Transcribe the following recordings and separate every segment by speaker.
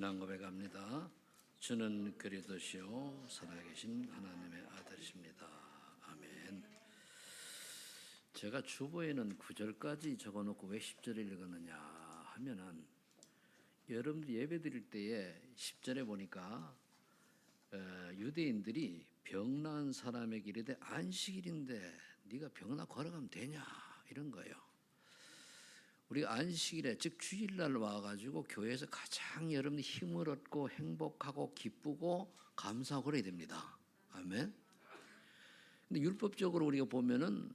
Speaker 1: 난 고백합니다. 주는 그리스도시요 살아계신 하나님의 아들이십니다. 아멘. 제가 주보에는 9절까지 적어놓고 왜 10절을 읽었느냐 하면은 여러분들 예배 드릴 때에 10절에 보니까 유대인들이 병난 사람에게 이르되 안식일인데 네가 병나 걸어가면 되냐 이런 거예요. 우리가 안식일에 즉 주일날 와가지고 교회에서 가장 여러분이 힘을 얻고 행복하고 기쁘고 감사하고 그래야 됩니다. 아멘. 근데 율법적으로 우리가 보면은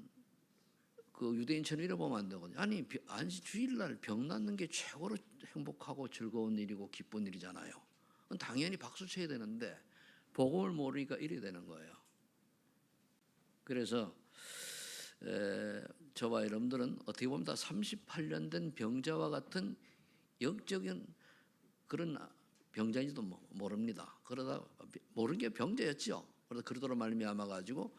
Speaker 1: 그 유대인처럼 이래 보면 안 되거든요. 아니 주일날 병 낫는 게 최고로 행복하고 즐거운 일이고 기쁜 일이잖아요. 당연히 박수 쳐야 되는데 복음을 모르니까 이래 되는 거예요. 그래서 저와 여러분들은 어떻게 보면 다 38년 된 병자와 같은 영적인 그런 병자인지도 모릅니다. 그러다 모르는 게 병자였죠. 그러다 그리스도로 말미암아 가지고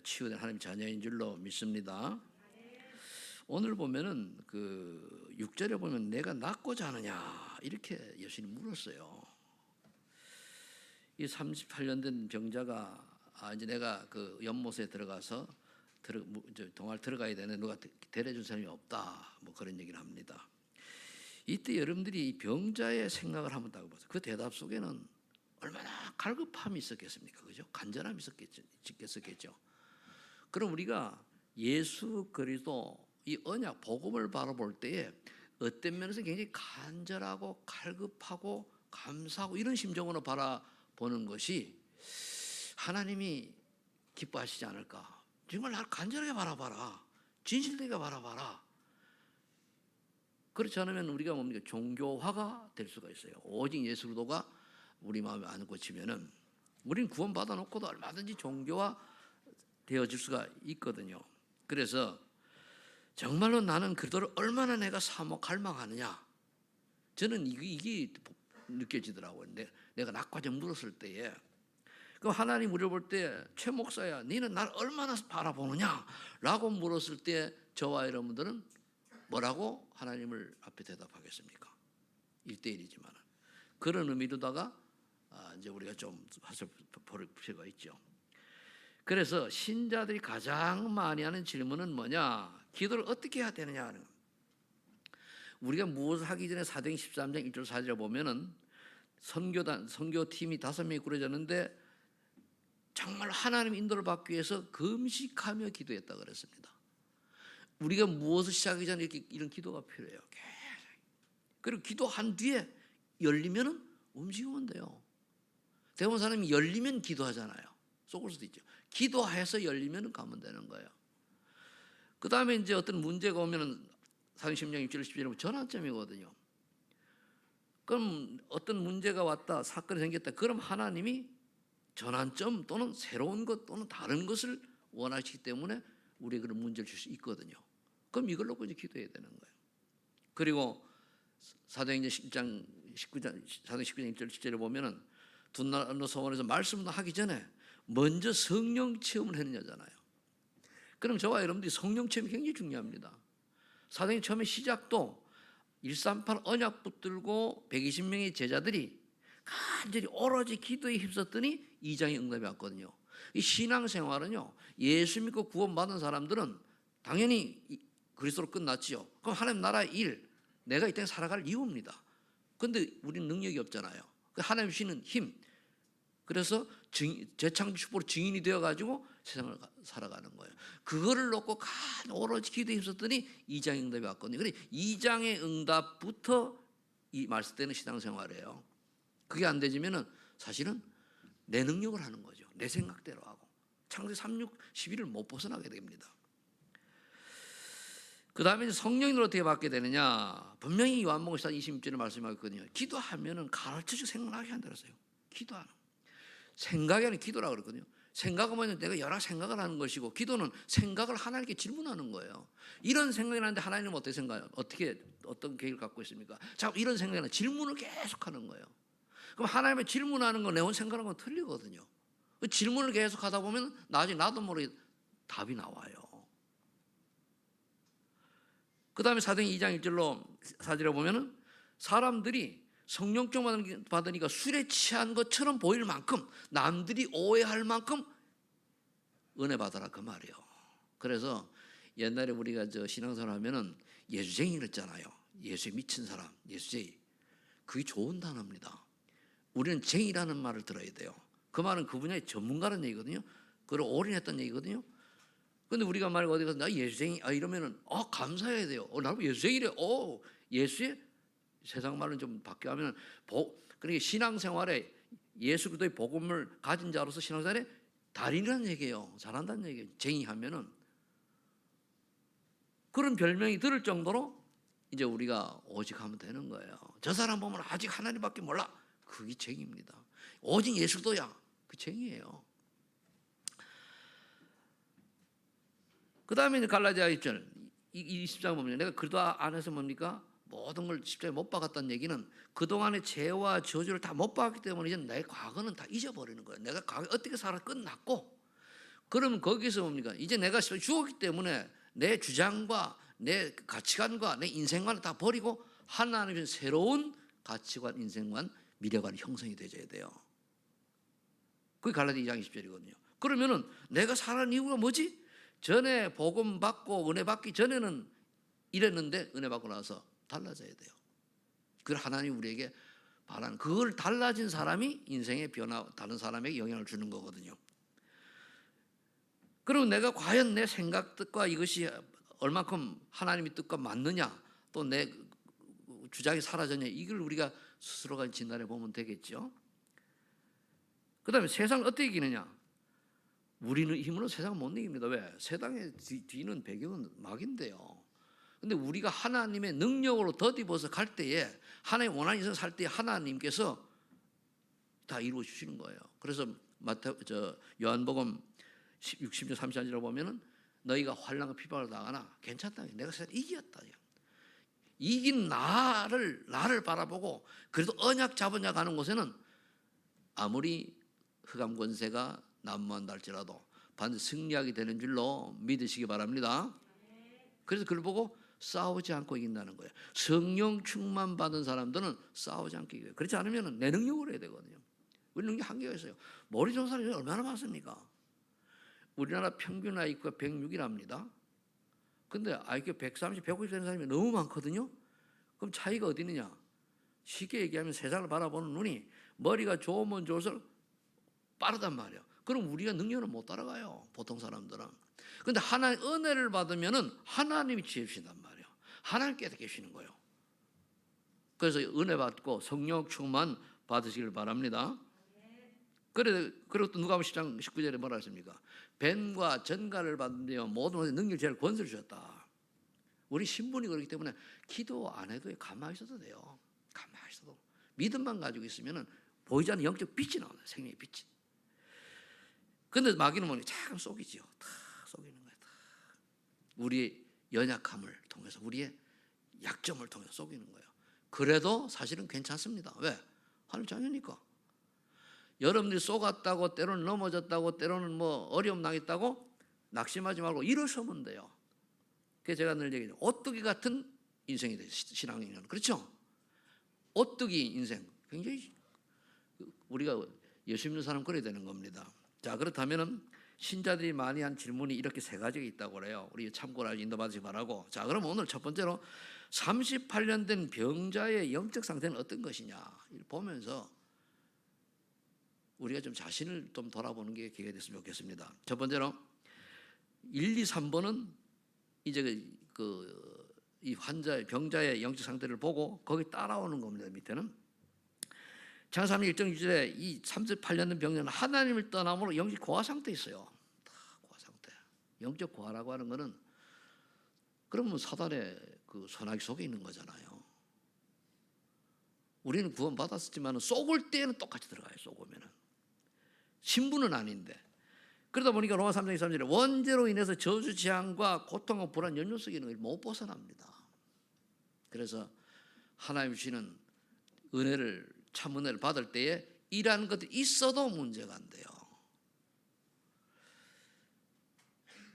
Speaker 1: 치유된 하나님 자녀인 줄로 믿습니다. 오늘 보면은 그 6절에 보면 내가 낫고자 하느냐 이렇게 예수님이 물었어요. 이 38년 된 병자가 이제 내가 그 연못에 들어가서 동화를 들어가야 되는데 누가 데려준 사람이 없다 뭐 그런 얘기를 합니다. 이때 여러분들이 이 병자의 생각을 한번 딱 보세요. 그 대답 속에는 얼마나 갈급함이 있었겠습니까? 그죠? 간절함이 있었겠죠. 그럼 우리가 예수 그리스도 이 언약 복음을 바라볼 때에 어떤 면에서 굉장히 간절하고 갈급하고 감사하고 이런 심정으로 바라보는 것이 하나님이 기뻐하시지 않을까? 정말 나를 간절하게 바라봐라. 진실되게 바라봐라. 그렇지 않으면 우리가 뭡니까? 종교화가 될 수가 있어요. 오직 예수 그리스도가 우리 마음에 안 꽂히면은 우리는 구원 받아놓고도 얼마든지 종교화 되어질 수가 있거든요. 그래서 정말로 나는 그리스도를 얼마나 내가 사모 갈망하느냐. 저는 이게 느껴지더라고요. 내가 낙과제 물었을 때에. 그 하나님 물어볼 때 최 목사야 너는 나를 얼마나 바라보느냐라고 물었을 때 저와 여러분들은 뭐라고 하나님을 앞에 대답하겠습니까? 1대1이지만 그런 의미로다가 이제 우리가 좀 볼 필요가 있죠. 그래서 신자들이 가장 많이 하는 질문은 뭐냐? 기도를 어떻게 해야 되느냐 하는 겁니다. 우리가 무엇을 하기 전에 사도행 13장 1절 4절에 보면은 선교팀이 5명이 꾸려졌는데 정말 하나님 인도를 받기 위해서 금식하며 기도했다 그랬습니다. 우리가 무엇을 시작하기 전에 이런 기도가 필요해요. 그리고 기도한 뒤에 열리면은 움직이면 돼요. 대부분 사람이 열리면 기도하잖아요. 속을 수도 있죠. 기도해서 열리면 가면 되는 거예요. 그 다음에 이제 어떤 문제가 오면은 사도행 10장 6절 10절은 전환점이거든요. 그럼 어떤 문제가 왔다, 사건이 생겼다. 그럼 하나님이 전환점 또는 새로운 것 또는 다른 것을 원하시기 때문에 우리에게 그런 문제를 줄 수 있거든요. 그럼 이걸 놓고 이제 기도해야 되는 거예요. 그리고 사도행전 19장 1절 10절에 보면은 두나로 서원에서 말씀을 하기 전에 먼저 성령 체험을 했느냐잖아요. 그럼 저와 여러분들이 성령 체험이 굉장히 중요합니다. 사도행 처음에 시작도 138 언약 붙들고 120명의 제자들이 간절히 오로지 기도에 힘썼더니 2장의 응답이 왔거든요. 이 신앙생활은요, 예수 믿고 구원받은 사람들은 당연히 그리스도로 끝났지요. 그럼 하나님 나라의 일, 내가 이 땅에 살아갈 이유입니다. 그런데 우리는 능력이 없잖아요. 하나님 주시는 힘, 그래서 재창조 축복으로 증인이 되어가지고 세상을 살아가는 거예요. 그거를 놓고 오로지 기도에 힘썼더니 2장의 응답이 왔거든요. 그래 2장의 응답부터 이 말씀되는 신앙생활이에요. 그게 안 되지면은 사실은 내 능력을 하는 거죠. 내 생각대로 하고 창세기 3, 6, 11을 못 벗어나게 됩니다. 그 다음에 성령으로 어떻게 받게 되느냐? 분명히 요한복음 26절에 말씀하거든요. 기도하면은 가르쳐주고 생각나게 한다 그랬어요. 기도하는 생각이 아니라 기도라고 그랬거든요. 생각은 뭐냐면 내가 여러 생각을 하는 것이고, 기도는 생각을 하나님께 질문하는 거예요. 이런 생각이 나는데 하나님은 어떻게 생각해요? 어떤 계획을 갖고 있습니까? 자꾸 이런 생각이 나는 질문을 계속하는 거예요. 그럼 하나님의 질문하는 거 내가 생각하는 건 틀리거든요. 그 질문을 계속 하다 보면 나중에 나도 모르게 답이 나와요. 그 다음에 사도행 2장 1절로 4절에 보면은 사람들이 성령증 받으니까 술에 취한 것처럼 보일 만큼, 남들이 오해할 만큼 은혜 받아라 그 말이에요. 그래서 옛날에 우리가 신앙생활 하면은 예수쟁이 그랬잖아요. 예수에 미친 사람, 예수쟁이. 그게 좋은 단어입니다. 우리는 쟁이라는 말을 들어야 돼요. 그 말은 그 분야의 전문가라는 얘기거든요. 그걸 올인했다는 얘기거든요. 근데 우리가 말고 어디 가서 나 예수쟁이 이러면은 감사해야 돼요. 나도 예수쟁이래. 예수의 세상 말은 좀 바뀌어 하면 그러니까 신앙생활에 예수 그리스도의 복음을 가진 자로서 신앙생활에 달인이라는 얘기예요. 잘한다는 얘기예요. 쟁이하면은 그런 별명이 들을 정도로 이제 우리가 오직 하면 되는 거예요. 저 사람 보면 아직 하나님밖에 몰라. 그게 쟁입니다. 오직 예수도야. 그 쟁이에요. 그 다음에 갈라디아 1절 20장 보면 내가 그리스도 안에서 뭡니까? 모든 걸 십자가에 못 박았다는 얘기는 그동안의 죄와 저주를 다 못 박았기 때문에 이제 내 과거는 다 잊어버리는 거예요. 내가 과거에 어떻게 살아 끝났고, 그러면 거기서 뭡니까? 이제 내가 죽었기 때문에 내 주장과 내 가치관과 내 인생관을 다 버리고 하나님의 새로운 가치관, 인생관, 미래관이 형성이 되어야 돼요. 그게 갈라디아 2장 20절이거든요. 그러면은 내가 살아가는 이유가 뭐지? 전에 복음 받고 은혜 받기 전에는 이랬는데 은혜 받고 나서 달라져야 돼요. 그걸 하나님 우리에게 바라는, 그걸 달라진 사람이 인생의 변화, 다른 사람에게 영향을 주는 거거든요. 그리고 내가 과연 내 생각 뜻과 이것이 얼만큼 하나님의 뜻과 맞느냐, 또 내 주장이 사라졌냐, 이걸 우리가 스스로가 진단해 보면 되겠죠. 그 다음에 세상을 어떻게 이기느냐? 우리는 힘으로 세상을 못 이깁니다. 왜? 세상의 뒤는 배경은 막인데요. 근데 우리가 하나님의 능력으로 덧입어서 갈 때에, 하나님 원하는 인생 살 때에 하나님께서 다 이루어 주시는 거예요. 그래서 요한복음 60절 31절을 보면은 너희가 환난과 핍박을 당하나 괜찮다. 내가 세상을 이겼다. 이긴 나를 바라보고 그래도 언약 잡은 자 가는 곳에는 아무리 흑암 권세가 난무한다 할지라도 반드시 승리하게 되는 줄로 믿으시기 바랍니다. 그래서 그걸 보고 싸우지 않고 이긴다는 거예요. 성령 충만 받은 사람들은 싸우지 않고 이겨요. 그렇지 않으면 내 능력으로 해야 되거든요. 우리 능력 한계가 있어요. 머리 좋은 사람이 얼마나 많습니까? 우리나라 평균 IQ가 106이랍니다. 근데 IQ 130, 150 되는 사람이 너무 많거든요. 그럼 차이가 어디 있느냐? 쉽게 얘기하면 세상을 바라보는 눈이 머리가 좋으면 좋을수록 빠르단 말이에요. 그럼 우리가 능력을 못 따라가요, 보통 사람들은. 근데 하나님 은혜를 받으면은 하나님이 지혜 주신단 말이에요. 하나님 깨닫게 해주시는 거예요. 그래서 은혜 받고 성령 충만 받으시길 바랍니다. 그리고 또 누가복음 10장 19절에 뭐라 했습니까? 뱀과 전갈을 받으며 모든 능력, 제를 권세를 주셨다. 우리 신분이 그렇기 때문에 기도 안 해도 가만히 있어도 돼요. 가만히 있어도. 믿음만 가지고 있으면 보이지 않는 영적 빛이 나오는, 생명의 빛이. 근데 마귀는 뭐니? 참 속이지요. 다 속이는 거예요. 다. 우리의 연약함을 통해서, 우리의 약점을 통해서 속이는 거예요. 그래도 사실은 괜찮습니다. 왜? 하나님 자녀니까. 여러분들이 속았다고, 때로는 넘어졌다고, 때로는 어려움 당했다고 낙심하지 말고 일어서면 돼요. 그래서 제가 늘 얘기해요. 오뚜기 같은 인생이 돼요, 신앙인은. 그렇죠? 오뚜기 인생. 굉장히 우리가 예수 믿는 사람 그래야 되는 겁니다. 자, 그렇다면은 신자들이 많이 한 질문이 이렇게 세 가지가 있다고 그래요. 우리 참고로 인도받으시 바라고. 자, 그럼 오늘 첫 번째로 38년 된 병자의 영적 상태는 어떤 것이냐 보면서 우리가 좀 자신을 좀 돌아보는 게 기회가 됐으면 좋겠습니다. 첫 번째로 1, 2, 3번은 이제 이 환자의, 병자의 영적 상태를 보고 거기 따라오는 겁니다. 밑에는 창세기 3장 1절 2절에 이 38년 된 병자는 하나님을 떠남으로 영적 고아 상태에 있어요. 다 고아 상태. 영적 고아라고 하는 거는 그러면 사단의 그 소나기 속에 있는 거잖아요. 우리는 구원 받았었지만 쏘을 때에는 똑같이 들어가요. 쏘으면은 신분은 아닌데. 그러다 보니까 로마 3장 23절에 원죄로 인해서 저주 재앙과 고통과 불안 연륜 속에 있는 걸 못 벗어납니다. 그래서 하나님 주시는 은혜를, 참 은혜를 받을 때에 이러한 것들이 있어도 문제가 안 돼요.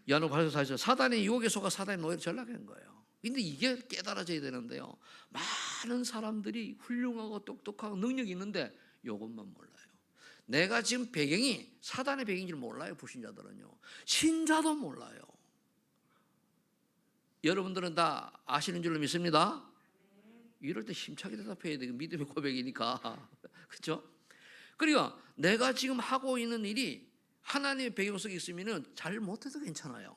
Speaker 1: 요한복음 8장 4절 사단의 유혹에 속아 사단의 노예로 전락한 거예요. 근데 이게 깨달아져야 되는데요. 많은 사람들이 훌륭하고 똑똑하고 능력이 있는데 이것만 몰라요. 내가 지금 배경이 사단의 배경인지를 몰라요. 불신자들은요. 신자도 몰라요. 여러분들은 다 아시는 줄로 믿습니다. 이럴 때 힘차게 대답해야 돼요. 믿음의 고백이니까. 그렇죠? 그러니까 내가 지금 하고 있는 일이 하나님의 배경 속에 있으면 잘 못해도 괜찮아요.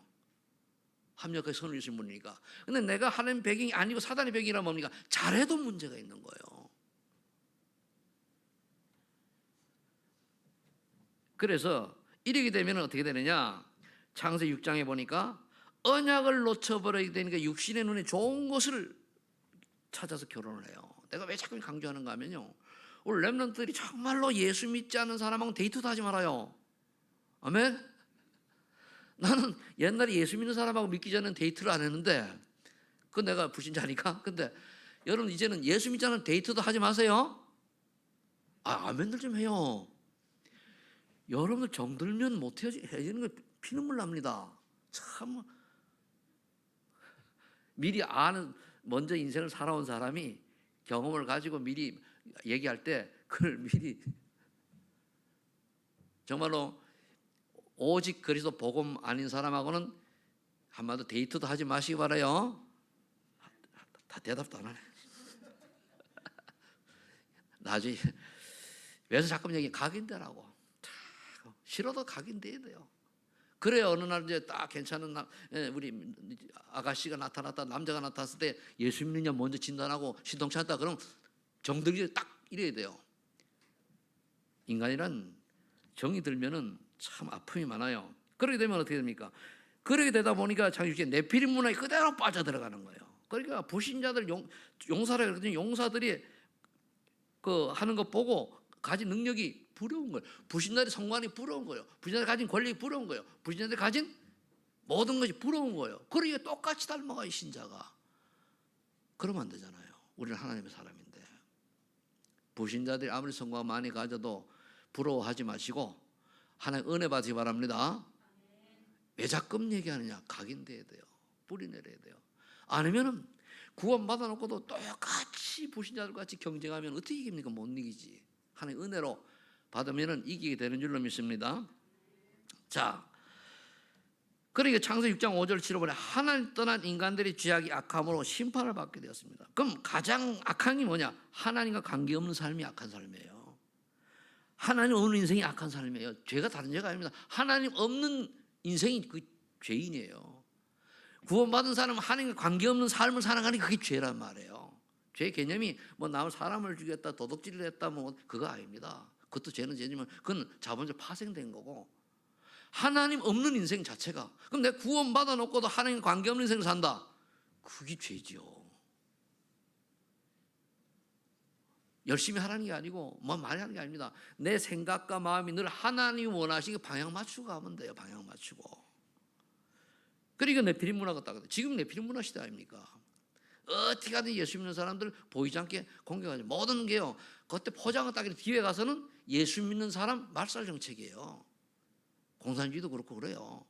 Speaker 1: 합력하게 선을 주신 분이니까. 근데 내가 하나님 배경이 아니고 사단의 배경이라 뭡니까? 잘해도 문제가 있는 거예요. 그래서 이렇게 되면 어떻게 되느냐? 창세기 6장에 보니까 언약을 놓쳐버리게 되니까 육신의 눈에 좋은 것을 찾아서 결혼을 해요. 내가 왜 자꾸 강조하는가 하면요, 우리 렘넌트들이 정말로 예수 믿지 않는 사람하고 데이트도 하지 말아요. 아멘? 나는 옛날에 예수 믿는 사람하고 믿기 전에는 데이트를 안 했는데, 그건 내가 불신자니까. 근데 여러분 이제는 예수 믿지 않는 데이트도 하지 마세요. 아멘들 좀 해요. 여러분들 정들면 못 헤어지는 거 피눈물 납니다. 참 미리 아는, 먼저 인생을 살아온 사람이 경험을 가지고 미리 얘기할 때 그걸 미리 정말로 오직 그리스도 복음 아닌 사람하고는 한마디로 데이트도 하지 마시기 바라요. 다 대답도 안 하네. 나중에 왜서 자꾸 얘기 각인되라고. 싫어도 각인돼야 돼요. 그래야 어느 날 이제 딱 괜찮은 우리 아가씨가 나타났다, 남자가 나타났을 때 예수 믿느냐 먼저 진단하고 시동치 않다 그럼 정들이 딱 이래야 돼요. 인간이란 정이 들면은 참 아픔이 많아요. 그렇게 되면 어떻게 됩니까? 그렇게 되다 보니까 장유기의 네피림 문화에 그대로 빠져들어가는 거예요. 그러니까 불신자들 용사라 그러거든요. 용사들이 그 하는 거 보고 가진 능력이 부러운 거예요. 불신자들의 성관이 부러운 거예요. 불신자들이 가진 권력이 부러운 거예요. 불신자들이 가진 모든 것이 부러운 거예요. 그러기에 똑같이 닮아가요, 신자가. 그러면 안 되잖아요. 우리는 하나님의 사람인데. 불신자들이 아무리 성과 많이 가져도 부러워하지 마시고 하나님 은혜 받으시기 바랍니다. 왜 자꾸 얘기하느냐? 각인돼야 돼요. 뿌리 내려야 돼요. 아니면은 구원 받아놓고도 똑같이 불신자들과 같이 경쟁하면 어떻게 이깁니까? 못 이기지. 하나님 은혜로 받으면은 이기게 되는 줄로 믿습니다. 자, 그러니까 창세기 6장 5절 7절 보면 하나님 떠난 인간들의 죄악이 악함으로 심판을 받게 되었습니다. 그럼 가장 악한 게 뭐냐? 하나님과 관계없는 삶이 악한 삶이에요. 하나님 없는 인생이 악한 삶이에요. 죄가 다른 죄가 아닙니다. 하나님 없는 인생이 그 죄인이에요. 구원받은 사람은 하나님과 관계없는 삶을 살아가니 그게 죄란 말이에요. 죄 개념이 뭐 남을 사람을 죽였다, 도둑질을 했다, 뭐 그거 아닙니다. 그것도 죄는 죄지만 그건 자본주의 파생된 거고 하나님 없는 인생 자체가, 그럼 내가 구원받아 놓고도 하나님 관계없는 인생을 산다, 그게 죄지요. 열심히 하라는 게 아니고 뭐 많이 하는 게 아닙니다. 내 생각과 마음이 늘 하나님 원하시기 방향 맞추고 가면 돼요. 방향 맞추고. 그러니까 네피림 문화가 딱 지금 네피림 문화 시대 아닙니까? 어떻게 하든 예수 믿는 사람들 보이지 않게 공격하죠. 모든 게요. 그때 포장을 따기 뒤에 가서는 예수 믿는 사람 말살 정책이에요. 공산주의도 그렇고 그래요.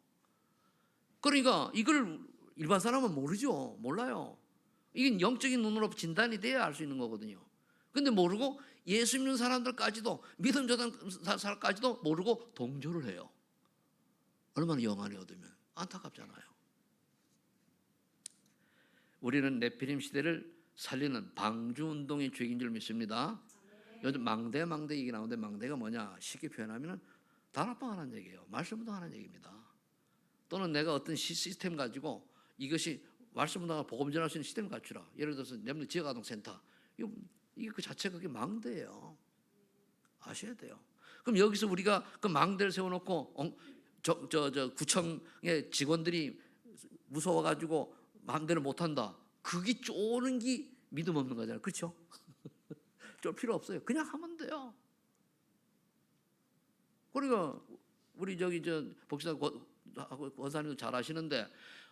Speaker 1: 그러니까 이걸 일반 사람은 모르죠. 몰라요. 이게 영적인 눈으로 진단이 돼야 알 수 있는 거거든요. 근데 모르고 예수 믿는 사람들까지도, 믿음 저당 사람까지도 모르고 동조를 해요. 얼마나 영안이 얻으면 안타깝잖아요. 우리는 네피림 시대를 살리는 방주운동의 죄인 줄 믿습니다. 요즘 망대 얘기 나오는데 망대가 뭐냐? 쉽게 표현하면 다락방하는 얘기예요. 말씀운동하는 얘기입니다. 또는 내가 어떤 시스템 가지고 이것이 말씀운동을 복음 전할 수 있는 시스템을 갖추라. 예를 들어서 렘넌트 지역아동센터. 이게 그 자체가 그게 망대예요. 아셔야 돼요. 그럼 여기서 우리가 그 망대를 세워놓고 구청의 직원들이 무서워가지고 마음대로 못한다. 그게 쪼는 게 믿음 없는 거잖아요. 그렇죠? 쫄 필요 없어요. 그냥 하면 돼요. 그러니까 우리 복지사 권사님도 잘 아시는데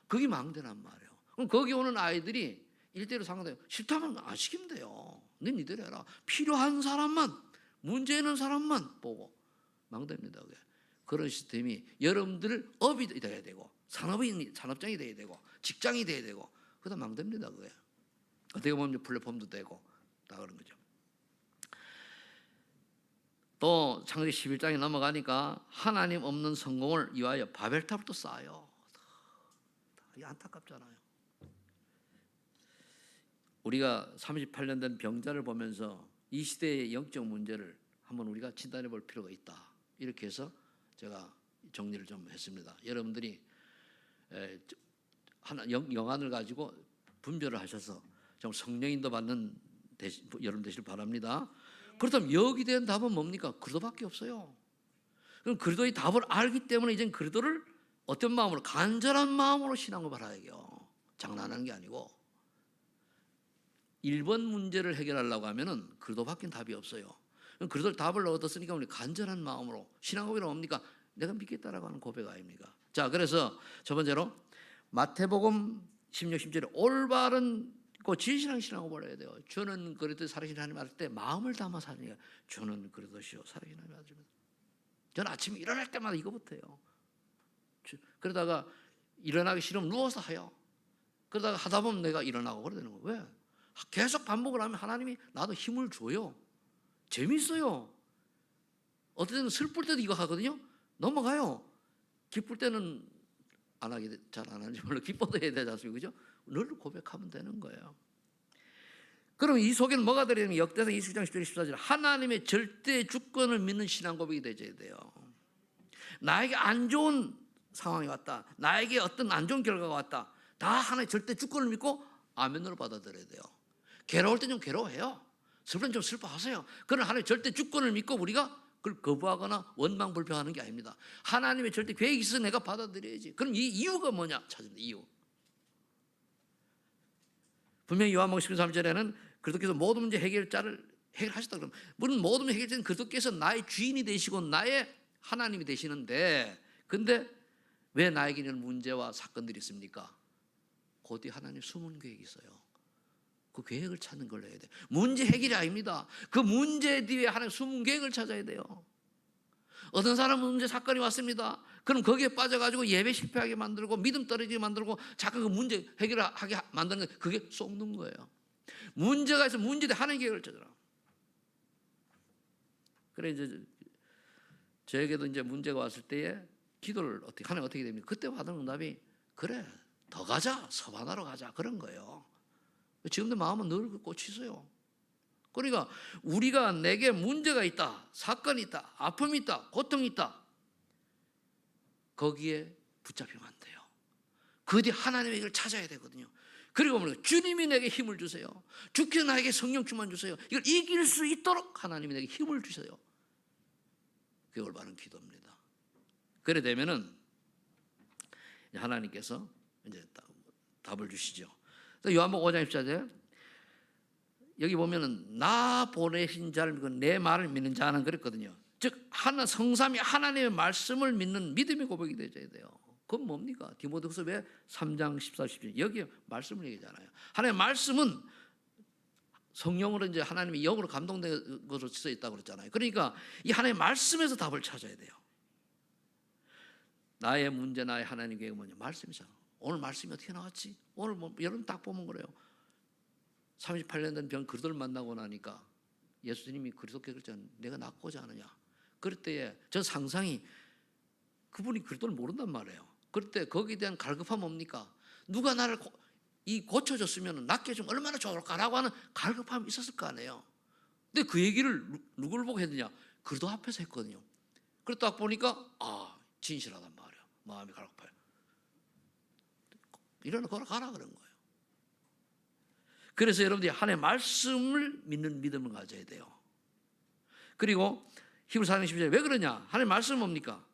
Speaker 1: 그게 망대란 말이에요. 그럼 거기 오는 아이들이 일대로 상대해요. 싫다면 안 시키면 돼요. 니들 해라. 필요한 사람만, 문제 있는 사람만 보고 망대입니다. 그게. 그런 시스템이 여러분들 업이 돼야 되고 산업장이 돼야 되고 직장이 돼야 되고 그다 망됩니다. 그게 어떻게 보면 플랫폼도 되고 다 그런 거죠. 또 창세기 11장에 넘어가니까 하나님 없는 성공을 위하여 바벨탑을 또 쌓아요. 이게 안타깝잖아요. 우리가 38년 된 병자를 보면서 이 시대의 영적 문제를 한번 우리가 진단해 볼 필요가 있다. 이렇게 해서 제가 정리를 좀 했습니다. 여러분들이 영안을 가지고 분별을 하셔서 좀 성령인도 받는 여러분 되시길 바랍니다. 그렇다면 여기 대한 답은 뭡니까? 그리스도밖에 없어요. 그럼 그리스도의 답을 알기 때문에 이제 그리스도를 어떤 마음으로, 간절한 마음으로 신앙을 바라야죠. 장난하는 게 아니고 1번 문제를 해결하려고 하면은 그리스도밖에 답이 없어요. 그럼 그리스도를 답을 얻었으니까 우리 간절한 마음으로 신앙 고백은 뭡니까? 내가 믿겠다라고 하는 고백 아닙니까? 자, 그래서 첫 번째로 마태복음 16, 17절에 올바른 진실한 신앙을 보여야 돼요. 주는 그리스도 살아계신 하나님 할 때 마음을 담아 사니까 주는 그리스도시요 살아계신 하나님 아십니다. 저는 아침에 일어날 때마다 이거부터요. 그러다가 일어나기 싫으면 누워서 해요. 그러다가 하다 보면 내가 일어나고 그러는 거예요. 왜? 계속 반복을 하면 하나님이 나도 힘을 줘요. 재밌어요. 어떨 때는 슬플 때도 이거 하거든요. 넘어가요. 기쁠 때는 잘 안 하는지 몰라. 기뻐도 해야 되지 않습니까? 그죠? 늘 고백하면 되는 거예요. 그럼 이 속에는 뭐가 들어있냐면 역대상 20장 10절 14절 하나님의 절대 주권을 믿는 신앙 고백이 되어야 돼요. 나에게 안 좋은 상황이 왔다. 나에게 어떤 안 좋은 결과가 왔다. 다 하나의 절대 주권을 믿고 아멘으로 받아들여야 돼요. 괴로울 때 좀 괴로워해요. 슬플 때 좀 슬퍼하세요. 그러나 하나의 절대 주권을 믿고 우리가 그걸 거부하거나 원망불평하는 게 아닙니다. 하나님의 절대 계획이 있어서 내가 받아들여야지. 그럼 이 이유가 뭐냐? 찾는 이유. 분명히 요한복음 13절에는 그리스도께서 모든 문제 해결자를 해결하셨다. 그러면 물론 모든 문제 해결자는 그리스도께서 나의 주인이 되시고 나의 하나님이 되시는데, 근데 왜 나에게 이런 문제와 사건들이 있습니까? 그 뒤에 하나님 숨은 계획이 있어요. 그 계획을 찾는 걸로 해야 돼요. 문제 해결이 아닙니다. 그 문제 뒤에 하나님 숨은 계획을 찾아야 돼요. 어떤 사람은 문제 사건이 왔습니다. 그럼 거기에 빠져가지고 예배 실패하게 만들고 믿음 떨어지게 만들고 자꾸 그 문제 해결하게 만드는 게 그게 속는 거예요. 문제가 있으면 문제 뒤에 하나님 계획을 찾아라. 그래 이제 저에게도 이제 문제가 왔을 때에 기도를 하나님 어떻게 됩니까? 그때 받은 응답이 그래 더 가자 서반하러 가자 그런 거예요. 지금도 마음은 늘 꽂히세요. 그러니까 우리가 내게 문제가 있다, 사건이 있다, 아픔이 있다, 고통이 있다. 거기에 붙잡히면 안 돼요. 그 뒤에 하나님의 길을 찾아야 되거든요. 그리고 주님이 내게 힘을 주세요. 주께서 나에게 성령 충만 주세요. 이걸 이길 수 있도록 하나님이 내게 힘을 주세요. 그게 올바른 기도입니다. 그래 되면은 하나님께서 이제 답을 주시죠. 요한복음 5장 14절 여기 보면은 나 보내신 자를 믿고 내 말을 믿는 자는 그랬거든요. 즉 성삼위 하나님의 말씀을 믿는 믿음의 고백이 되어야 돼요. 그건 뭡니까? 디모데후서 왜 3장 14, 17 여기에 말씀을 얘기하잖아요. 하나님의 말씀은 성령으로 이제 하나님의 영으로 감동된 것으로 써 있다고 그랬잖아요. 그러니까 이 하나님의 말씀에서 답을 찾아야 돼요. 나의 문제, 나의 하나님 계획은 뭐냐? 말씀이잖아. 오늘 말씀이 어떻게 나왔지? 오늘 여러분 딱 보면 그래요. 38년 된 병 그리스도를 만나고 나니까 예수님이 그리스도께 그랬잖아요. 내가 낫고자 하느냐? 그럴 때에 저 상상이 그분이 그리스도를 모른단 말이에요. 그럴 때 거기에 대한 갈급함 뭡니까? 누가 나를 고쳐줬으면 낫게 좀 얼마나 좋을까라고 하는 갈급함이 있었을 거 아니에요. 근데 그 얘기를 누구를 보고 했느냐? 그리스도 앞에서 했거든요. 그래서 딱 보니까 진실하단 말이에요. 마음이 갈급해요. 일어나 걸어가라 그런 거예요. 그래서 여러분들이 하나님의 말씀을 믿는 믿음을 가져야 돼요. 그리고 히브리서 4장 12절에 왜 그러냐? 하나님의 말씀은 뭡니까?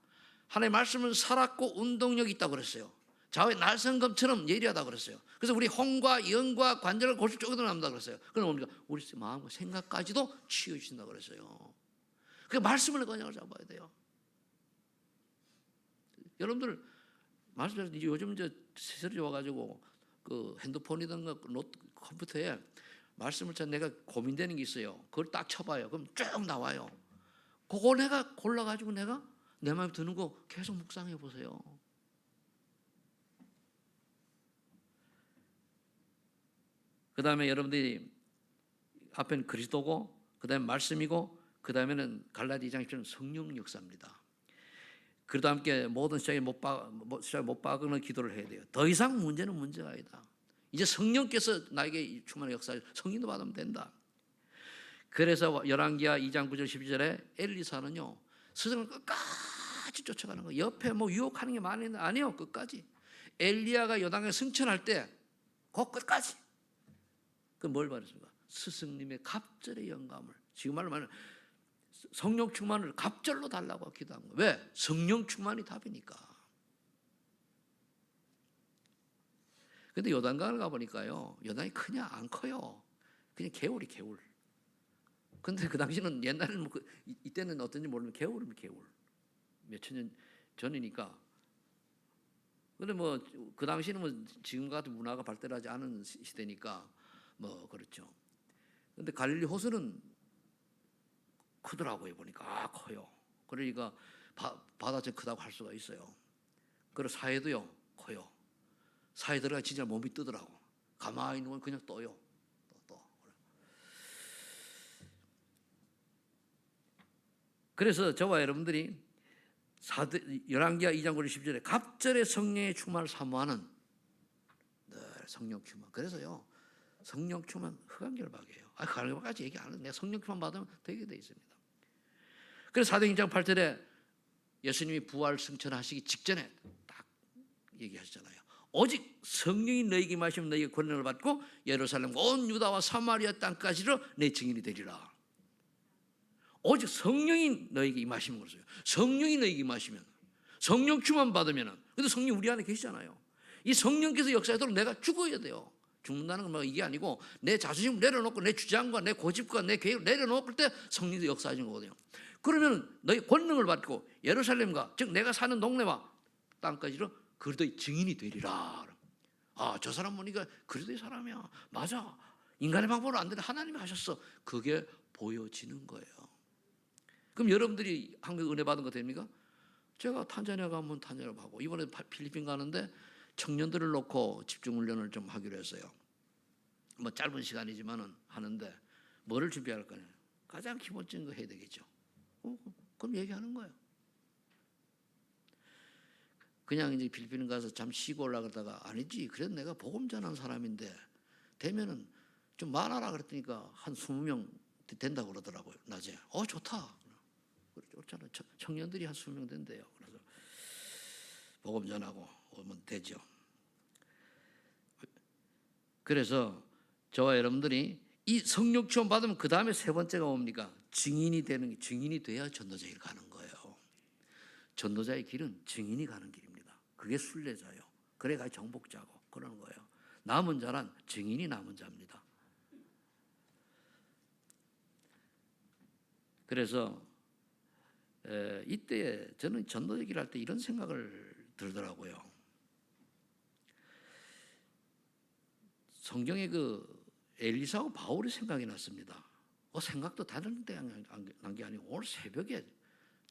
Speaker 1: 하나님의 말씀은 살았고 운동력이 있다고 그랬어요. 좌우의 날성검처럼 예리하다고 그랬어요. 그래서 우리 혼과 영과 관절과 골수 쪼개도 남다 그랬어요. 그럼 뭡니까? 우리 마음과 생각까지도 치유해주신다고 그랬어요. 그 말씀을 그냥 잡아야 돼요. 여러분들 말씀 요즘 이제 세상에 와가지고 그 핸드폰이든가 컴퓨터에 말씀을 내가 고민되는 게 있어요. 그걸 딱 쳐봐요. 그럼 쭉 나와요. 그거 내가 골라가지고 내가 내 마음에 드는 거 계속 묵상해 보세요. 그다음에 여러분들이 앞에는 그리스도고, 그다음에 말씀이고, 그다음에는 갈라디아 2장 10절은 성령 역사입니다. 그러다 함께 모든 시작에 못 박는 기도를 해야 돼요. 더 이상 문제는 문제가 아니다. 이제 성령께서 나에게 충만한 역사를 성령도 받으면 된다. 그래서 열왕기하 2장 9절 12절에 엘리사는요, 스승을 끝까지 쫓아가는 거예요. 옆에 뭐 유혹하는 게 많이 있는데 아니요, 끝까지. 엘리야가 요단강에 승천할 때 그 끝까지. 그 뭘 말했습니까? 스승님의 갑절의 영감을, 지금 말로 성령 충만을 갑절로 달라고 기도한 거예요. 왜? 성령 충만이 답이니까. 근데 요단강을 가보니까요, 요단이 크냐 안 커요. 그냥 개울이 개울. 근데 그 당시는, 옛날에는 뭐 이때는 어떤지 모르는 개울이면 개울. 몇천 년 전이니까. 근데 뭐 그 당시는 뭐 지금 같은 문화가 발달하지 않은 시대니까 뭐 그렇죠. 근데 갈릴리 호수는 크더라고요. 보니까 커요. 그러니까 바다처럼 크다고 할 수가 있어요. 그리고 사해도요 커요. 사해 들어가 진짜 몸이 뜨더라고. 가만히 있는 건 그냥 떠요. 떠. 그래서 저와 여러분들이 열왕기하 2장 9절 10절에 갑절의 성령의 충만을 사모하는 늘 성령 충만. 그래서요, 성령 충만 흑암결박이에요. 그런까지 얘기 안 하는데 내가 성령 충만 받으면 되게 돼 있습니다. 그래서 사도행전 2장 8절에 예수님이 부활 승천하시기 직전에 딱 얘기하셨잖아요. 오직 성령이 너희에게 임하시면 너희가 권능을 받고 예루살렘과 온 유다와 사마리아 땅까지로 내 증인이 되리라. 오직 성령이 너희에게 임하시는 거죠. 성령이 너희에게 임하시면, 성령 충만 받으면은, 근데 성령 우리 안에 계시잖아요. 이 성령께서 역사하도록 내가 죽어야 돼요. 죽는다는 건 뭐 이게 아니고 내 자존심을 내려놓고 내 주장과 내 고집과 내 계획을 내려놓을 때 성령이 역사하시는 거거든요. 그러면 너희 권능을 받고 예루살렘과, 즉 내가 사는 동네와 땅까지로 그리스도의 증인이 되리라. 저 사람 보니까 그리스도의 사람이야. 맞아. 인간의 방법으로 안 되는데 하나님이 하셨어. 그게 보여지는 거예요. 그럼 여러분들이 한국 은혜 받은 거 됩니까? 제가 탄자니아 가면 탄자니아 가고, 이번에 필리핀 가는데 청년들을 놓고 집중훈련을 좀 하기로 했어요. 뭐 짧은 시간이지만은 하는데 뭐를 준비할 거냐? 가장 기본적인 거 해야 되겠죠. 그럼 얘기하는 거예요. 그냥 이제 필리핀 가서 잠 쉬고 올라가다가 아니지. 그래도 내가 복음 전하는 사람인데 되면은 좀 말하라 그랬더니까 한 20명 된다고 그러더라고요. 낮에. 좋다. 그렇잖아요. 청년들이 한 20명 된대요. 그래서 복음 전하고 오면 되죠. 그래서 저와 여러분들이 이 성령 충만 받으면 그 다음에 세 번째가 뭡니까? 증인이 되는 게, 증인이 돼야 전도자의 길 가는 거예요. 전도자의 길은 증인이 가는 길입니다. 그게 순례자요. 그래가 정복자고 그러는 거예요. 남은 자란 증인이 남은 자입니다. 그래서 이때 저는 전도 얘기를 할 때 이런 생각을 들더라고요. 성경에 그 엘리사하고 바울이 생각이 났습니다. 생각도 다른 데 난 게 아니고 오늘 새벽에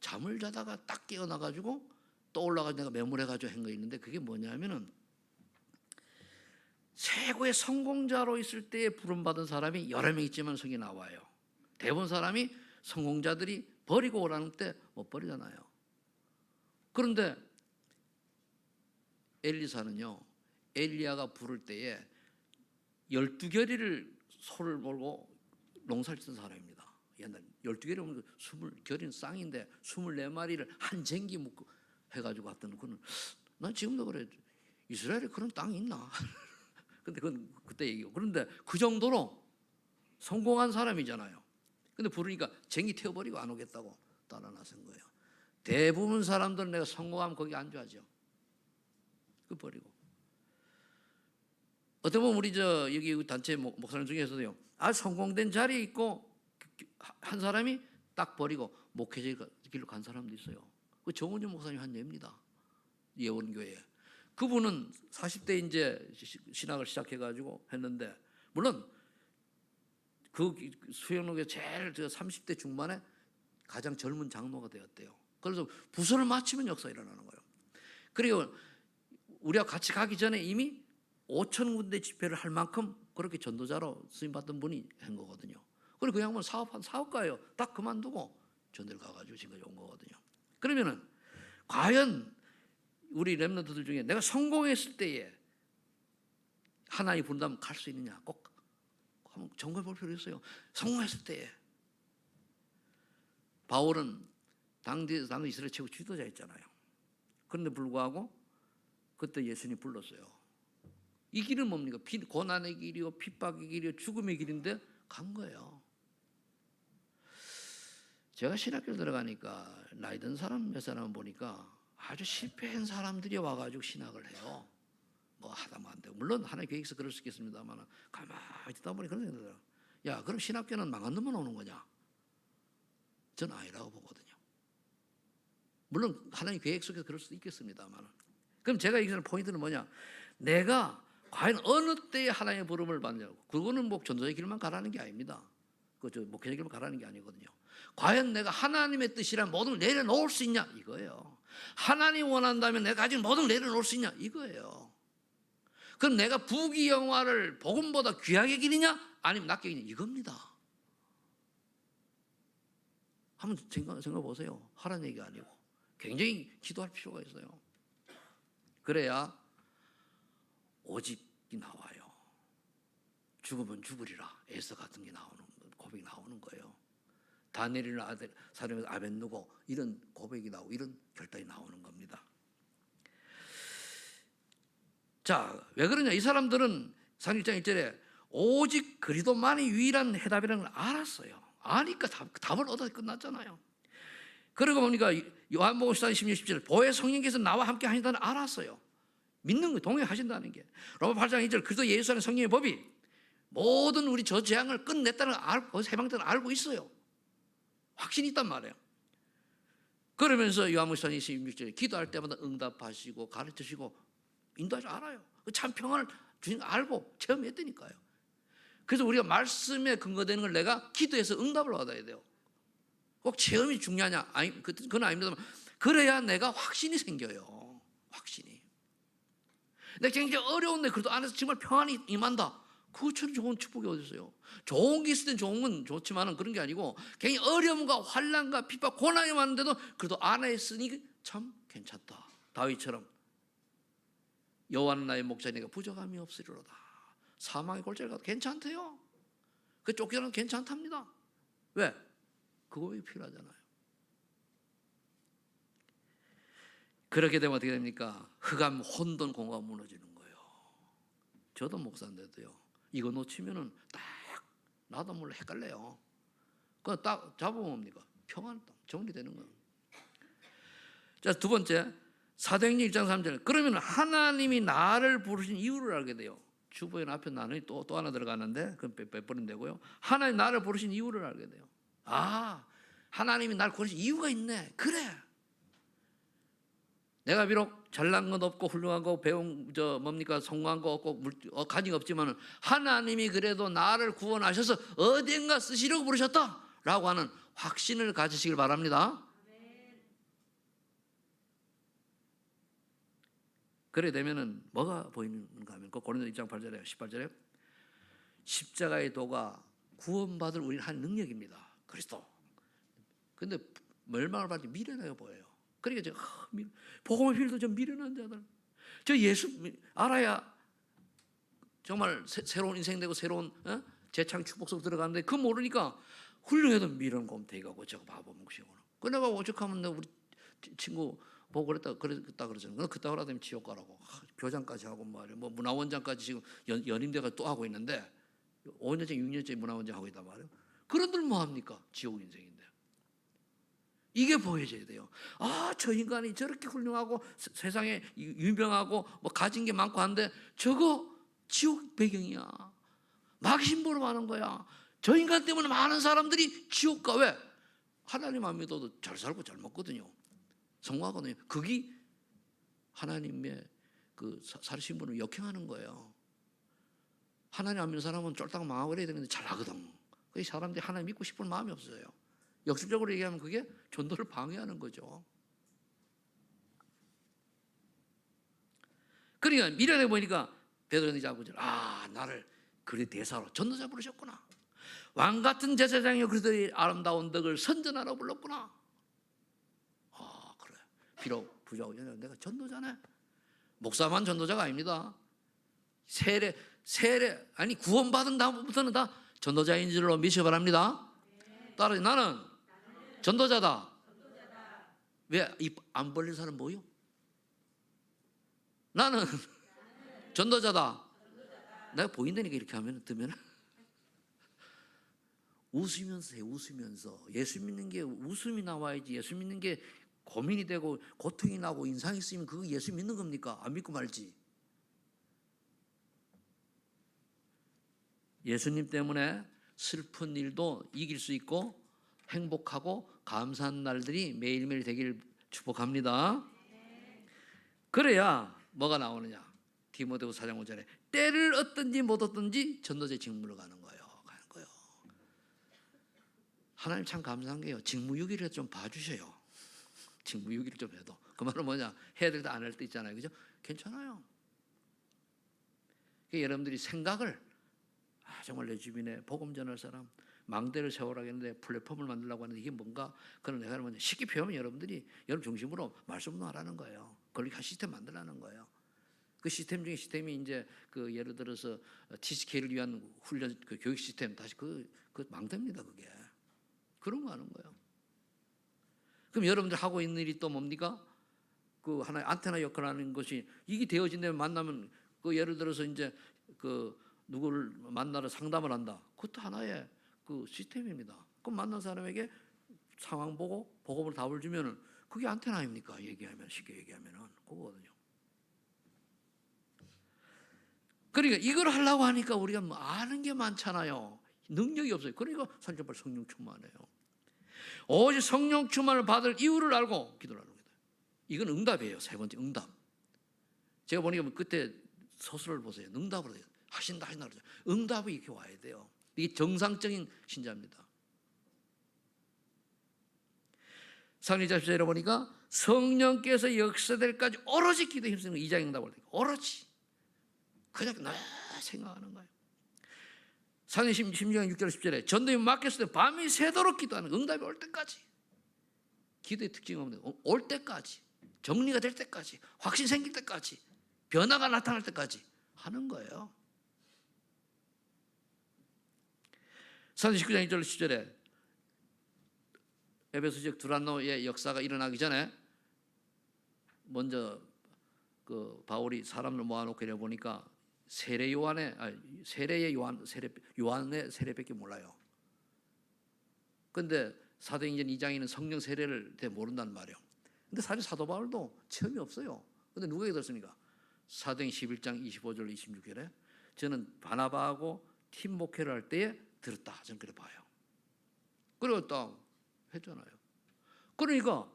Speaker 1: 잠을 자다가 딱 깨어나가지고 또 올라가서 내가 메모해가지고 한 거 있는데, 그게 뭐냐면은 최고의 성공자로 있을 때에 부름받은 사람이 여러 명 있지만 성경에 나와요. 대부분 사람이 성공자들이 버리고 오라는 때 못 버리잖아요. 그런데 엘리사는요, 엘리야가 부를 때에 12결의를 소를 몰고 농사를 짓는 사람입니다. 옛날 12결이 오면 20결이는 쌍인데 24마리를 한 쟁기 묶고 해가지고 갔던 그는, 난 지금도 그래. 이스라엘에 그런 땅이 있나? 근데 그건 그때 얘기고. 그런데 그 정도로 성공한 사람이잖아요. 근데 부르니까 쟁이 태워버리고 안 오겠다고 따라 나선 거예요. 대부분 사람들은 내가 성공하면 거기 안주하죠. 그 버리고. 어떻게 보면 우리 여기 단체 목사님 중에서도요, 성공된 자리에 있고 한 사람이 딱 버리고 목회자 길로 간 사람도 있어요. 그 정은주 목사님 한 예입니다. 예원교회. 그분은 40대 이제 신학을 시작해가지고 했는데, 물론 그 수영록에 제일 30대 중반에 가장 젊은 장로가 되었대요. 그래서 부서를 마치면 역사 일어나는 거예요. 그리고 우리가 같이 가기 전에 이미 5천 군데 집회를 할 만큼 그렇게 전도자로 쓰임 받던 분이 한 거거든요. 그리고 그 양반 사업가예요. 딱 그만두고 전도를 가가지고 지금까지 온 거거든요. 그러면은 과연 우리 렘넌트들 중에 내가 성공했을 때에 하나님 부른다면 갈 수 있느냐? 꼭 한번 점검해 볼 필요 있어요. 성공했을 때에 바울은 당대 이스라엘 최고 지도자였잖아요. 그런데 불구하고 그때 예수님이 불렀어요. 이 길은 뭡니까? 고난의 길이요, 핍박의 길이요, 죽음의 길인데 간 거예요. 제가 신학교를 들어가니까 나이 든 사람 몇 사람 보니까 아주 실패한 사람들이 와가지고 신학을 해요. 뭐 하다 뭐 안 되고, 물론 하나의 계획에서 그럴 수 있겠습니다만 가만히 듣다 보니 그런 생각이 들어요. 야, 그럼 신학교는 망한 놈만 오는 거냐? 저는 아니라고 보거든요. 물론 하나의 계획 속에서 그럴 수도 있겠습니다만, 그럼 제가 얘기하는 포인트는 뭐냐? 내가 과연 어느 때에 하나님의 부름을 받냐고. 그거는 뭐 전도의 길만 가라는 게 아닙니다. 그저 목회의 길만 가라는 게 아니거든요. 과연 내가 하나님의 뜻이란 모든 걸 내려놓을 수 있냐? 이거예요. 하나님 원한다면 내가 가진 모든 걸 내려놓을 수 있냐? 이거예요. 그럼 내가 부귀영화를 복음보다 귀하게 기느냐? 아니면 낮게 기느냐? 이겁니다. 한번 생각해 보세요. 하라는 얘기가 아니고 굉장히 기도할 필요가 있어요. 그래야 오직이 나와요. 죽으면 죽으리라. 에서 같은 게 나오는, 고백이 나오는 거예요. 다니엘의 아들 사령에서 아벤누고 이런 고백이 나오고 이런 결단이 나오는 겁니다. 자, 왜 그러냐? 이 사람들은 상 1장 1절에 오직 그리스도만이 유일한 해답이라는 걸 알았어요. 아니까 답을 얻어 끝났잖아요. 그러고 보니까 요한복음 14장 16, 17절 보혜 성령께서 나와 함께 하신다는 알았어요. 믿는 거 동행하신다는 게. 로마 8장 2절 그리스도 예수 안에 성령의 법이 모든 우리 저 재앙을 끝냈다는 걸 알고, 해방되는 걸 알고 있어요. 확신이 있단 말이에요. 그러면서 요한복음 14장 26절에 기도할 때마다 응답하시고 가르치시고 인도할 줄 알아요. 참 평안을 주신 거 알고 체험했다니까요. 그래서 우리가 말씀에 근거되는 걸 내가 기도해서 응답을 받아야 돼요. 꼭 체험이 중요하냐? 아니, 그건 아닙니다만 그래야 내가 확신이 생겨요. 확신이. 내가 굉장히 어려운데 그래도 안에서 정말 평안이 임한다. 그것처럼 좋은 축복이 어디 있어요? 좋은 게 있을 땐 좋은 건 좋지만 그런 게 아니고 굉장히 어려움과 환난과 핍박, 고난이 많은데도 그래도 안에 있으니 참 괜찮다. 다윗처럼 여호와는 나의 목자니까 부족함이 없으리로다. 사망의 골짜기 가도 괜찮대요. 그 쫓겨나도 괜찮답니다. 왜? 그거 왜 필요하잖아요. 그렇게 되면 어떻게 됩니까? 흑암, 혼돈, 공허가 무너지는 거예요. 저도 목사인데도요. 이거 놓치면은 딱 나도 몰라 헷갈려요. 그거 딱 잡으면 뭡니까? 평안 정리되는 거예요. 자, 두 번째 사도행전 1장 3절. 그러면 하나님이 나를 부르신 이유를 알게 돼요. 주보에 앞에 나는 또 하나 들어가는데 그건 빼버리면 되고요. 하나님 나를 부르신 이유를 알게 돼요. 아, 하나님이 나를 부르신 이유가 있네. 그래. 내가 비록 잘난 건 없고 훌륭한 거 배운 뭡니까 성공한 거 없고 가진 거 없지만 하나님이 그래도 나를 구원하셔서 어딘가 쓰시려고 부르셨다라고 하는 확신을 가지시길 바랍니다. 그래 되면은 뭐가 보이는가 하면 그 고린도 1장 8절에 18절에 십자가의 도가 구원받을 우리는 한 능력입니다. 그리스도. 근데 멸망을 받을 때 미련하게 보여요. 그러니까 제가 복음의 필요도 좀 미련한 자들. 저 예수 알아야 정말 새로운 인생 되고 새로운 재창 축복 속 들어가는데 그 모르니까 훌륭해도 미련 곰탱이가고 저거 바보 뭉치고. 그 내가 오죽하면 우리 친구 보고 그랬다 그러잖아요. 그따 그러다면 지옥 가라고. 교장까지 하고 말이야. 뭐 문화원장까지 지금 연임돼가 또 하고 있는데 5년째 6년째 문화원장 하고 있단 말이에요. 그런들 뭐 합니까? 지옥 인생인데. 이게 보여져야 돼요. 아, 저 인간이 저렇게 훌륭하고 세상에 유명하고 뭐 가진 게 많고 한데 저거 지옥 배경이야. 막심보로 하는 거야. 저 인간 때문에 많은 사람들이 지옥 가. 왜? 하나님 안 믿어도 잘 살고 잘 먹거든요. 성공하거든요. 그게 하나님의 그 살신분을 역행하는 거예요. 하나님 안 믿는 사람은 쫄딱 망하고 그래야 되는데 잘하거든. 그 사람들이 하나님 믿고 싶은 마음이 없어요. 역설적으로 얘기하면 그게 전도를 방해하는 거죠. 그러니까 미련해 보니까 베드로는 이제 아버지를 나를 그리 대사로 전도자 부르셨구나. 왕 같은 제사장이여 그리스도의 아름다운 덕을 선전하러 불렀구나. 그래. 비록 부자고 내가 전도자네. 목사만 전도자가 아닙니다. 세례 아니 구원받은 다음부터는 다 전도자인 줄로 믿으시 바랍니다. 따라서 나는 전도자다. 왜 입 안 벌릴 사람 뭐요? 나는 전도자다. 내가 보인다니까 이렇게 하면 뜨면 웃으면서 해. 웃으면서 예수 믿는 게 웃음이 나와야지. 예수 믿는 게 고민이 되고 고통이 나고 인상이 쓰이면 그거 예수 믿는 겁니까? 안 믿고 말지. 예수님 때문에 슬픈 일도 이길 수 있고 행복하고 감사한 날들이 매일매일 되기를 축복합니다. 그래야 뭐가 나오느냐? 디모데후서 4장 5절에 때를 얻든지 못 얻든지 전도자의 직무를 가는 거예요. 하나님 참 감사한 게요. 직무유기를 좀 봐주셔요. 직무유기를 좀 해도. 그 말은 뭐냐? 해야 될 때 안 할 때 있잖아요. 그죠? 괜찮아요. 여러분들이 생각을 정말 내 주변에 복음 전할 사람, 망대를 세우라고 했는데 플랫폼을 만들려고 하는데 이게 뭔가? 그런 내가 뭐냐? 쉽게 표현하면 여러분들이 여러분 중심으로 말씀 운동하라는 거예요. 그러니까 시스템 만들라는 거예요. 그 시스템 중에 시스템이 이제 그 예를 들어서 TCK를 위한 훈련 그 교육 시스템 다시 그 망대입니다. 그게 그런 거 하는 거예요. 그럼 여러분들 하고 있는 일이 또 뭡니까? 그 하나의 안테나 역할을 하는 것이 이게 되어진다면 만나면 그 예를 들어서 이제 그 누구를 만나러 상담을 한다. 그것도 하나의 그 시스템입니다. 그럼 만난 사람에게 상황 보고 복음을 답을 주면은 그게 안테나 아닙니까? 얘기하면 쉽게 얘기하면은 그거거든요. 그러니까 이걸 하려고 하니까 우리가 뭐 아는 게 많잖아요. 능력이 없어요. 그러니까 성령 충만해요. 오직 성령 충만을 받을 이유를 알고 기도를 하는 거예요. 이건 응답이에요. 세 번째 응답. 제가 보니까 그때 서술을 보세요. 응답을 해요. 하신다 그러죠. 응답이 이렇게 와야 돼요. 이게 정상적인 신자입니다. 상리자 10절에 보니까 성령께서 역사될까지 오로지 기도에 힘쓰는 거 2장 응답을 해요. 오로지 그냥 나 생각하는 거예요. 상리 16장 6절 10절에 전도에 맡겼을 때 밤이 새도록 기도하는 응답이 올 때까지. 기도의 특징이 없는데 올 때까지, 정리가 될 때까지, 확신 생길 때까지, 변화가 나타날 때까지 하는 거예요. 상리 19장 1절 10절에 에베소 지역 두란노의 역사가 일어나기 전에 먼저 그 바울이 사람을 모아놓고 이래 보니까 세례의 요한의 세례밖에 몰라요. 그런데 사도행전 2장에는 성령 세례를 모른단 말이에요. 근데 사실 사도 바울도 체험이 없어요. 근데 누구에게 들었습니까? 사도행 11장 25절 26절에 저는 바나바하고 팀 목회를 할 때에 들었다. 저는 그래 봐요. 그리고 또 했잖아요. 그러니까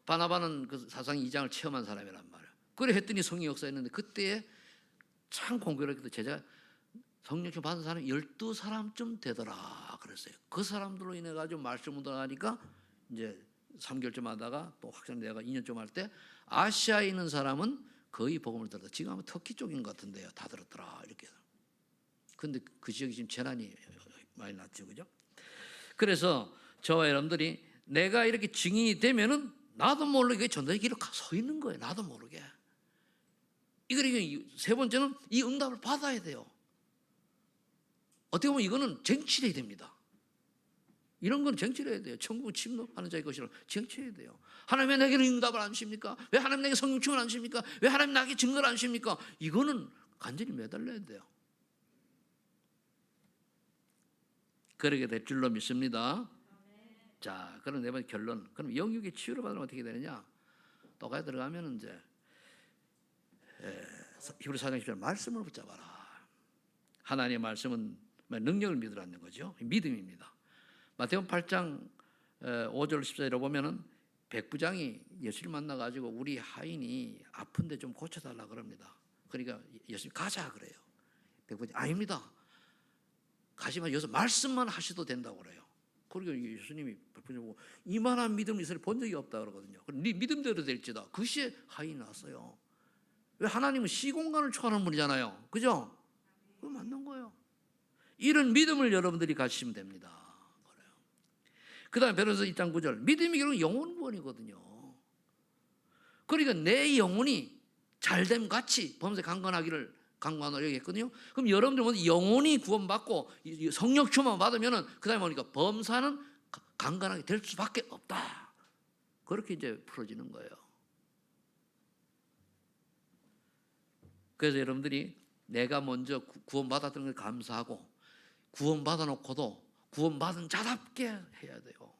Speaker 1: 바나바는 그 사상 2장을 체험한 사람이란 말이에요. 그래 했더니 성령 역사했는데 그때에 참 공교롭게도 제자 성령 받은 사람이 12사람쯤 되더라 그랬어요. 그 사람들로 인해 가지고 말씀 운동하니까 이제 3개월쯤 하다가 또 확장되다가 2년쯤 할 때 아시아에 있는 사람은 거의 복음을 들었다. 지금 아마 터키 쪽인 것 같은데요. 다 들었더라 이렇게. 근데 그 지역이 지금 재난이 많이 났죠, 그죠? 그래서 저와 여러분들이 내가 이렇게 증인이 되면은 나도 모르게 전도의 길을 서 있는 거예요. 나도 모르게. 이거 세 번째는 이 응답을 받아야 돼요. 어떻게 보면 이거는 쟁취해야 됩니다. 이런 건 쟁취해야 돼요. 천국 침노하는 자의 것이라 쟁취해야 돼요. 하나님 왜 내게는 응답을 안 주십니까? 왜 하나님 내게 성령 충만을 안 주십니까? 왜 하나님 나에게 증거를 안 주십니까? 이거는 간절히 매달려야 돼요. 그러게 될 줄로 믿습니다. 자, 그럼 네 번째 결론. 그럼 영육의 치유를 받으면 어떻게 되느냐? 또 가야 들어가면 이제 히브리서 4장 10절 말씀을 붙잡아라. 하나님의 말씀은 능력을 믿으라는 거죠. 믿음입니다. 마태복음 8장 5절 10절에 보면은 백부장이 예수를 만나가지고 우리 하인이 아픈데 좀 고쳐달라 그럽니다. 그러니까 예수님 가자 그래요. 백부장이 아닙니다. 가지만 여기서 말씀만 하셔도 된다고 그래요. 그리고 예수님이 백부장 보고 이만한 믿음을 이스라엘에 본 적이 없다 그러거든요. 네 믿음대로 될지다. 그 시에 하인이 났어요. 왜 하나님은 시공간을 초월하는 분이잖아요. 그죠? 그거 맞는 거예요. 이런 믿음을 여러분들이 가지시면 됩니다. 그 다음에 베드로서 2장 9절, 믿음이 결국 영혼 구원이거든요. 그러니까 내 영혼이 잘됨 같이 범사에 강건하기를 강구하노라 했거든요. 그럼 여러분들 먼저 영혼이 구원받고 성령 충만 받으면은 그 다음에 보니까 범사는 강건하게 될 수밖에 없다. 그렇게 이제 풀어지는 거예요. 그래서 여러분들이 내가 먼저 구원받았던 걸 감사하고 구원받아 놓고도 구원받은 자답게 해야 돼요.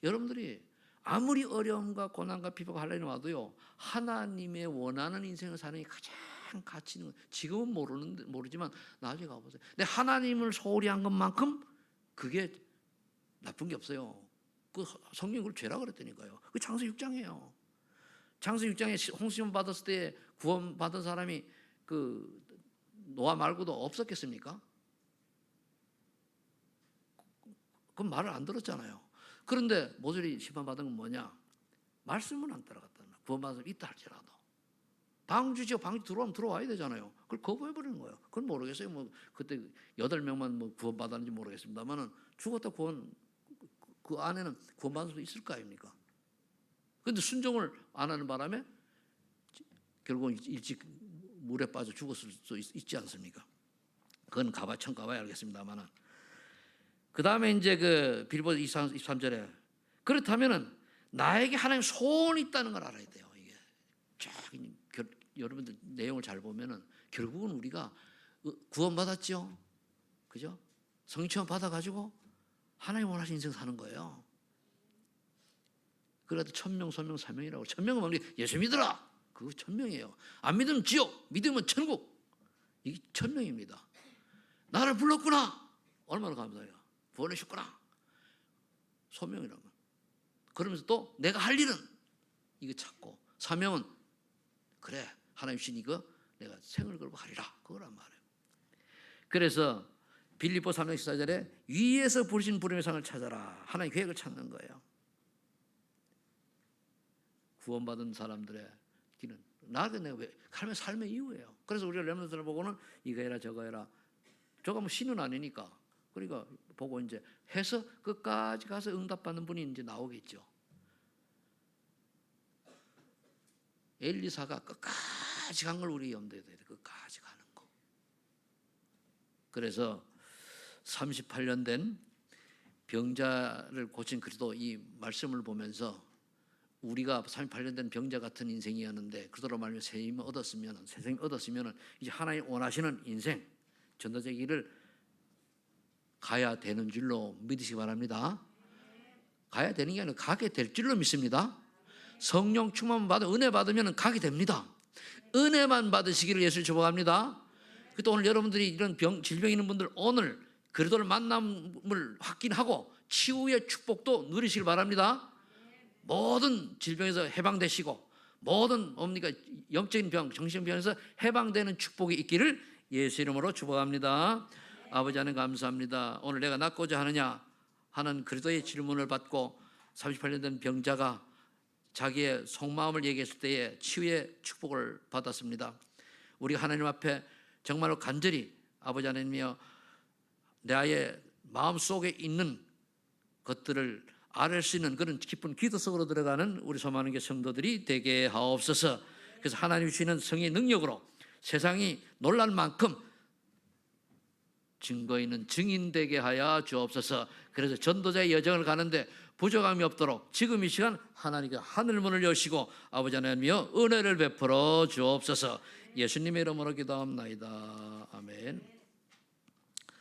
Speaker 1: 여러분들이 아무리 어려움과 고난과 비박과 환난이 와도요, 하나님의 원하는 인생을 사는 게 가장 가치 있는 거예요. 지금은 모르지만 나중에 가보세요. 근데 하나님을 소홀히 한 것만큼 그게 나쁜 게 없어요. 그 성경이 그걸 죄라 그랬다니까요. 그 창세 6장이에요. 창세 6장에 홍수시험 받았을 때 구원받은 사람이 그 노아 말고도 없었겠습니까? 그건 말을 안 들었잖아요. 그런데 모세리 심판받은 건 뭐냐? 말씀은 안 따라갔다는 거예요. 구원받은 사람이 있다 할지라도 방주죠. 방주 들어오면 들어와야 되잖아요. 그걸 거부해버리는 거예요. 그건 모르겠어요. 뭐 그때 8명만 뭐 구원받았는지 모르겠습니다만은 죽었다 구원, 그 안에는 구원받은 사람이 있을 거 아닙니까? 그런데 순종을 안 하는 바람에 결국은 일찍 물에 빠져 죽었을 수 있지 않습니까? 그건 처음 가봐야 알겠습니다만은. 그 다음에 이제 그 빌보드 23절에 그렇다면은 나에게 하나님 소원이 있다는 걸 알아야 돼요. 이게 여러분들 내용을 잘 보면은 결국은 우리가 구원받았죠, 그죠? 성취원 받아가지고 하나님 원하신 인생 사는 거예요. 그래도 천명, 소명, 사명이라고. 천명은 뭡니까? 예수 믿어라. 그거 천명이에요. 안 믿으면 지옥, 믿으면 천국. 이게 천명입니다. 나를 불렀구나. 얼마나 감사해요. 보내셨구나. 소명이라고. 그러면서 또 내가 할 일은 이거 찾고, 사명은 그래 하나님 신 이거 내가 생을 걸고 하리라. 그거란 말이에요. 그래서 빌립보 3장 14절에 위에서 부르신 부름의 상을 찾아라. 하나님 계획을 찾는 거예요. 구원받은 사람들의 길은 나한테 내가 왜 하나님의 삶의 이유예요. 그래서 우리가 렘넌트를 보고는 이거 해라 저거 해라. 저거 뭐 신은 아니니까. 그러니까 보고 이제 해서 끝까지 가서 응답받는 분이 이제 나오겠죠. 엘리사가 끝까지 간 걸 우리 염두에 둬야 돼. 끝까지 가는 거. 그래서 38년 된 병자를 고친 그리스도 이 말씀을 보면서 우리가 38년 된 병자 같은 인생이었는데 그대로 말하면 세상이 얻었으면 이제 하나님 원하시는 인생, 전도자의 길을 가야 되는 줄로 믿으시기 바랍니다. 가야 되는 게 아니라 가게 될 줄로 믿습니다. 성령 충만 받아 은혜 받으면 가게 됩니다. 은혜만 받으시기를 예수를 축복합니다. 또 오늘 여러분들이 이런 질병 있는 분들 오늘 그리스도를 만남을 확인하고 치유의 축복도 누리시길 바랍니다. 모든 질병에서 해방되시고 모든 영적인 병, 정신적인 병에서 해방되는 축복이 있기를 예수 이름으로 축복합니다. 아버지 하나님 감사합니다. 오늘 내가 낫고자 하느냐 하는 그리스도의 질문을 받고 38년 된 병자가 자기의 속마음을 얘기했을 때에 치유의 축복을 받았습니다. 우리가 하나님 앞에 정말로 간절히 아버지 하나님이여 나의 마음속에 있는 것들을 알 수 있는 그런 깊은 기도 속으로 들어가는 우리 소망하는 게 성도들이 되게 하옵소서. 그래서 하나님이 주시는 성의 능력으로 세상이 놀랄 만큼 증거 있는 증인 되게 하여 주옵소서. 그래서 전도자의 여정을 가는데 부족함이 없도록 지금 이 시간 하나님께 하늘문을 여시고 아버지 하나님이여 은혜를 베풀어 주옵소서. 예수님의 이름으로 기도합나이다. 아멘.